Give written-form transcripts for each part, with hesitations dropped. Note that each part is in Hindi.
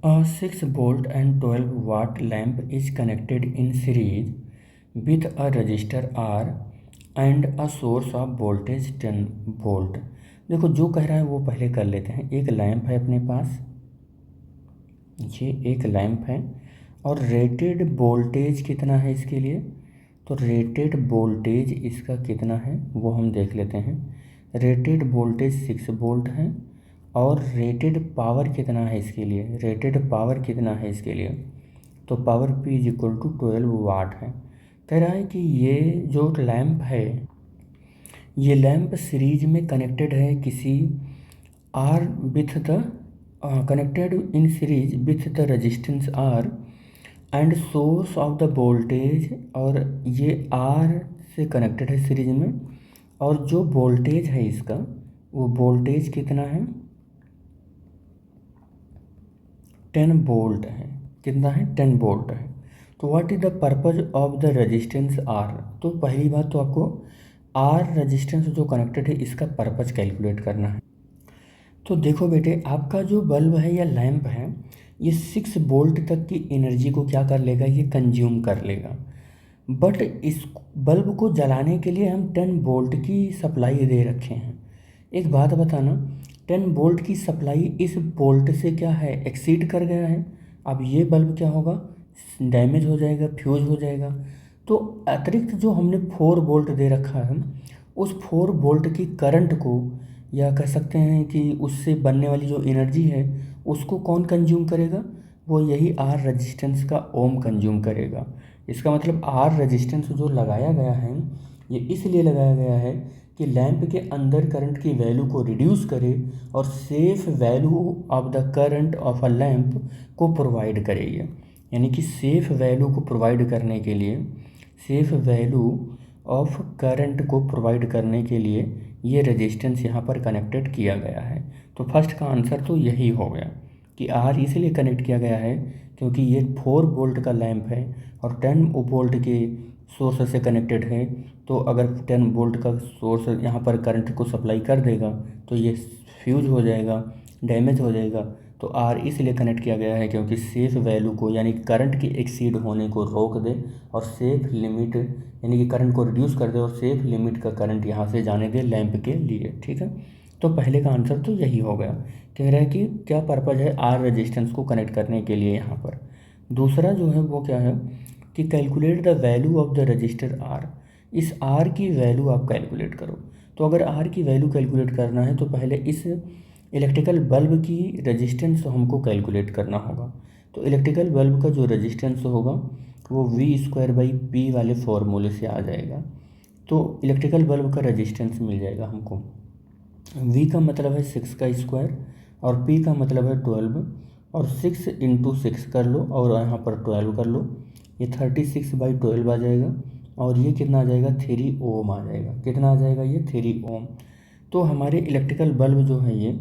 A 6 volt and 12 watt lamp is connected in series with a resistor R and a source of voltage 10 volt। देखो जो कह रहा है वो पहले कर लेते हैं। एक लैंप है अपने पास, ये एक लैंप है और रेटेड वोल्टेज कितना है इसके लिए, तो रेटेड वोल्टेज इसका कितना है वो हम देख लेते हैं। रेटेड वोल्टेज 6 वोल्ट है और रेटेड पावर कितना है इसके लिए, रेटेड पावर कितना है इसके लिए, तो power P is equal to 12 watt है। कह रहा है कि ये जो लैंप है, ये लैंप सीरीज में कनेक्टेड है किसी R with the connected in series with the resistance R and source of the voltage, और ये R से कनेक्टेड है सीरीज में, और जो वोल्टेज है इसका वो वोल्टेज कितना है, 10 वोल्ट है। कितना है, 10 वोल्ट है। तो what is the purpose of the resistance R। तो पहली बात तो आपको R रेजिस्टेंस जो कनेक्टेड है इसका पर्पज कैलकुलेट करना है। तो देखो बेटे, आपका जो बल्ब है या लैंप है ये 6 वोल्ट तक की एनर्जी को क्या कर लेगा, ये कंज्यूम कर लेगा। बट इस बल्ब को जलाने के लिए हम 10 वोल्ट की सप्लाई दे रखे हैं। एक बात बताना, 10 वोल्ट की सप्लाई इस वोल्ट से क्या है, एक्सीड कर गया है। अब ये बल्ब क्या होगा, डैमेज हो जाएगा, फ्यूज हो जाएगा। तो अतिरिक्त जो हमने 4 वोल्ट दे रखा है, उस 4 वोल्ट की करंट को, या कह सकते हैं कि उससे बनने वाली जो एनर्जी है उसको कौन कंज्यूम करेगा, वो यही R रेजिस्टेंस का ओम कंज्यूम करेगा। इसका मतलब R रेजिस्टेंस जो लगाया गया है ये इसलिए लगाया गया है कि लैंप के अंदर करंट की वैल्यू को रिड्यूस करे और safe value of the current of a lamp को प्रोवाइड करेगी। यानी कि सेफ वैल्यू को प्रोवाइड करने के लिए, सेफ वैल्यू ऑफ करंट को प्रोवाइड करने के लिए ये रेजिस्टेंस यहाँ पर कनेक्टेड किया गया है। तो फर्स्ट का आंसर तो यही हो गया कि R इसलिए कनेक्ट किया गया है क्योंकि ये 4 वोल्ट का लैंप है और 10 वोल्ट के सोर्स से कनेक्टेड है। तो अगर 10 वोल्ट का सोर्स यहाँ पर करंट को सप्लाई कर देगा तो ये फ्यूज हो जाएगा, डैमेज हो जाएगा। तो R इसलिए कनेक्ट किया गया है क्योंकि सेफ वैल्यू को, यानी करंट की एक्सीड होने को रोक दे और सेफ लिमिट, यानी कि करंट को रिड्यूस कर दे और सेफ लिमिट का करंट यहाँ से जाने दे लैंप के लिए। ठीक है, तो पहले का आंसर तो यही हो गया। कह रहा है कि क्या पर्पज है R रेजिस्टेंस को कनेक्ट करने के लिए यहाँ पर। दूसरा जो है वो क्या है कि calculate the value of the register R। इस R की वैल्यू आप कैलकुलेट करो। तो अगर R की वैल्यू कैलकुलेट करना है तो पहले इस इलेक्ट्रिकल बल्ब की रेजिस्टेंस हमको कैलकुलेट करना होगा। तो इलेक्ट्रिकल बल्ब का जो रेजिस्टेंस होगा वो V²/P वाले फॉर्मूले से आ जाएगा। तो इलेक्ट्रिकल बल्ब का रेजिस्टेंस मिल जाएगा हमको। V का मतलब है 6 का स्क्वायर और P का मतलब है 12, और 6 × 6 कर लो और यहाँ पर 12 कर लो, ये 36/12 आ जाएगा। और ये कितना आ जाएगा, 3 ओम आ जाएगा। कितना आ जाएगा, ये 3 ओम। तो हमारे इलेक्ट्रिकल बल्ब जो है ये,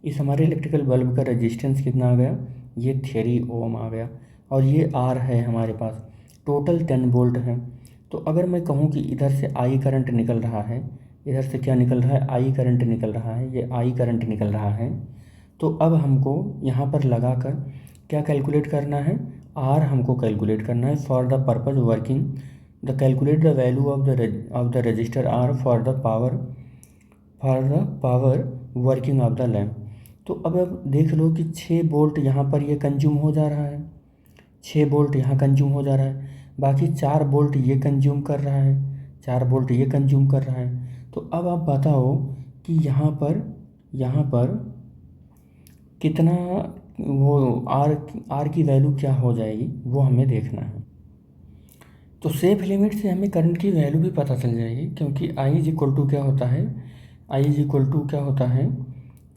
इस हमारे इलेक्ट्रिकल बल्ब का रेजिस्टेंस कितना आ गया, ये 3 ओम आ गया। और ये R है हमारे पास, टोटल 10 वोल्ट है। तो अगर मैं कहूँ कि इधर से I करंट निकल रहा है, इधर से क्या निकल रहा है, I करंट निकल रहा है, ये I करंट निकल रहा है। तो अब हमको यहाँ पर लगा कर क्या कैलकुलेट करना है, R हमको कैलकुलेट करना है for the purpose working the calculate the value of the register R for the power working of the lamp. तो अब देख लो कि 6 वोल्ट यहाँ पर ये कंज्यूम हो जा रहा है, 6 वोल्ट यहाँ कंज्यूम हो जा रहा है, बाकी 4 वोल्ट ये कंज्यूम कर रहा है, 4 वोल्ट ये कंज्यूम कर रहा है। तो अब आप बताओ कि यहाँ पर कितना वो आर की वैल्यू क्या हो जाएगी, वो हमें देखना है। तो सेफ लिमिट से हमें करंट की वैल्यू भी पता चल जाएगी, क्योंकि आई इज इक्वल टू क्या होता है, आई इज इक्वल टू क्या होता है,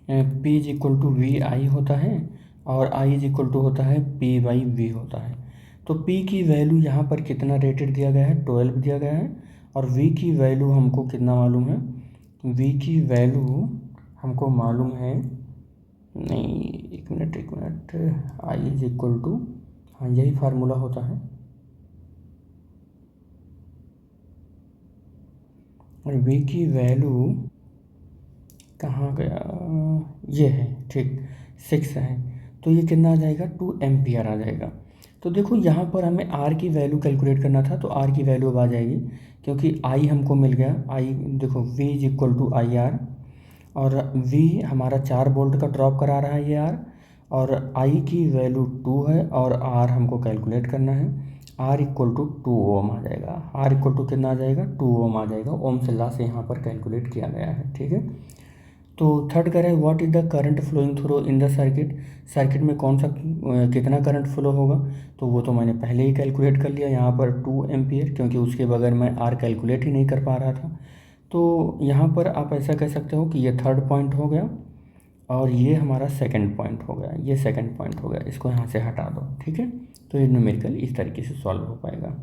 P is equal to V I होता है, और आई इज इक्वल टू होता है P/V होता है। तो P की वैल्यू यहाँ पर कितना रेटेड दिया गया है, 12 दिया गया है, और V की वैल्यू हमको कितना मालूम है, V की वैल्यू हमको मालूम है, नहीं एक minute, I is equal to, हाँ यही फार्मूला होता है, और V की वैल्यू कहाँ गया, ये है ठीक, 6 है। तो ये कितना आ जाएगा, 2 एम्पियर आ जाएगा। तो देखो यहाँ पर हमें आर की वैल्यू कैलकुलेट करना था, तो आर की वैल्यू अब आ जाएगी, क्योंकि आई हमको मिल गया। आई देखो V is equal to I R, और वी हमारा 4 वोल्ट का ड्रॉप करा रहा है ये आर, और आई की वैल्यू 2 है, और आर हमको कैलकुलेट करना है। आर इक्वल टू 2 ओम आ जाएगा। आर इक्वल टू कितना आ जाएगा, 2 ओम आ जाएगा। ओम से ला से यहाँ पर कैलकुलेट किया गया है, ठीक है। तो थर्ड कह रहा है what is the current flowing through in the circuit, circuit में कौन सा कितना करंट फ्लो होगा। तो वो तो मैंने पहले ही कैलकुलेट कर लिया यहाँ पर 2 एम्पियर, क्योंकि उसके बगैर मैं आर कैलकुलेट ही नहीं कर पा रहा था। तो यहाँ पर आप ऐसा कह सकते हो कि ये थर्ड पॉइंट हो गया, और ये हमारा सेकंड पॉइंट हो गया, ये सेकंड पॉइंट हो गया। इसको यहाँ से हटा दो, ठीक है। तो ये न्यूमेरिकल इस तरीके से सॉल्व हो पाएगा।